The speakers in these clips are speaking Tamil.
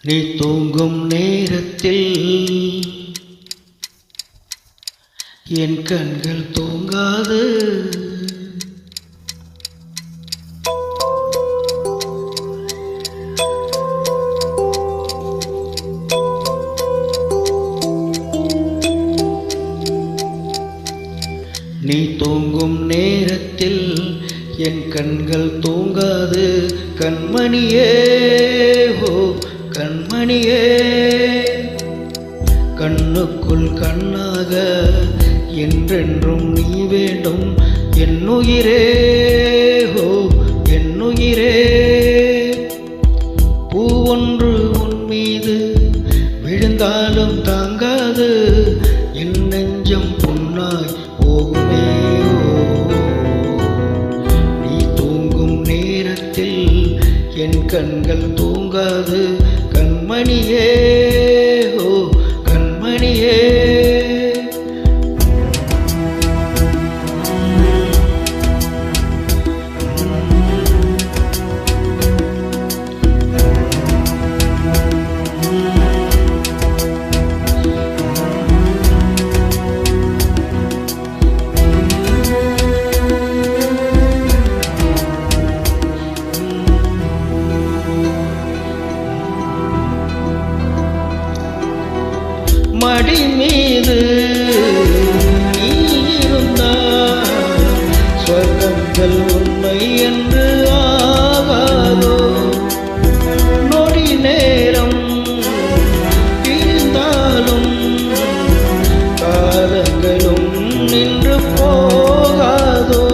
நீ தூங்கும் நேரத்தில் என் கண்கள் தூங்காது. நீ தூங்கும் நேரத்தில் என் கண்கள் தூங்காது. கண்மணியே ஓ கண்மணியே, கண்ணுக்குள் கண்ணாக என்றென்றும் நீ வேண்டும். என்னுயிரே ஓ என்னுயிரே, பூ ஒன்று உன் மீது விழுந்தாலும் தாங்காது. என் நெஞ்சம் புண்ணாய் போகுமே. நீ தூங்கும் நேரத்தில் என் கண்கள் தூங்காது. கண்மணியே ஓ கண்மணியே, மடி மீது நீ இருந்தால் சொர்க்கங்கள் உண்மை என்று ஆகாதோ. நொடி நேரம் இருந்தாலும் காலங்களும் நின்று போகாதோ.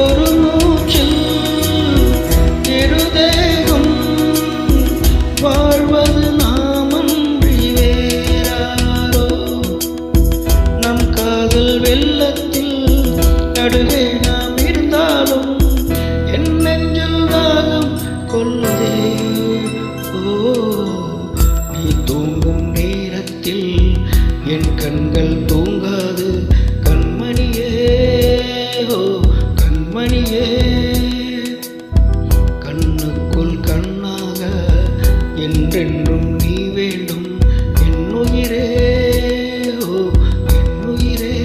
ஒரு மூச்சில் இருதேகம் வாழ்வது வெள்ளத்தில் நடுவே நாம் இருந்தாலும் என் நெஞ்சில் தாகம் கொள்ளுதே. ஓ நீ தூங்கும் நேரத்தில் என் கண்கள் தூங்காது. கண்மணியே ஓ கண்மணியே, கண்ணுக்குள் கண்ணாக என்றென்றும் நீ வேண்டும். என்னுயிரே ஓ என்னுயிரே,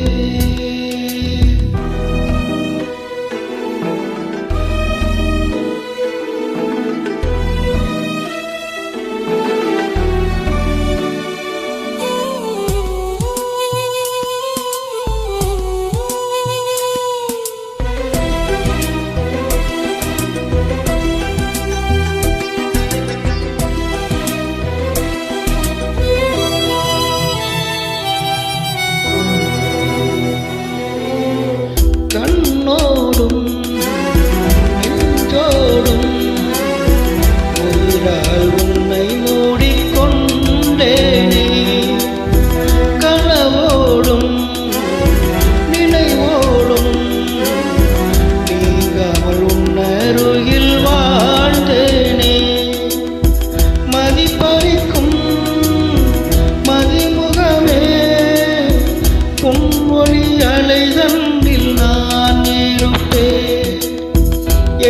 கண்ணோடும் நெஞ்சோடும் உயிரால் உன்னை மூடிக்கொண்டேனே. கனவோடும் நினைவோடும் நீங்காமல் உன்னருகில் வாழ்ந்தேனே. மதிப்பறிக்கும் மதிமுகமே, பொன்மொழி அலைதண்டில் நான் இருப்பேன்.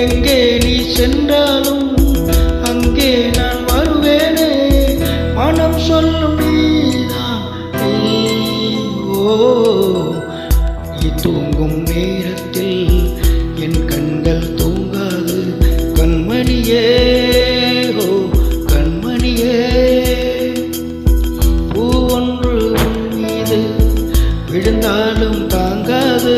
எங்கே நீ சென்றாலும் அங்கே நான் வருவேனே. மனம் சொல்லும் நீதான் நீ. ஓ நீ தூங்கும் நேரத்தில் என் கண்கள் தூங்காது. கண்மணியே ஓ கண்மணியே, பூ ஒன்று உன் மீது விழுந்தாலும் தாங்காது.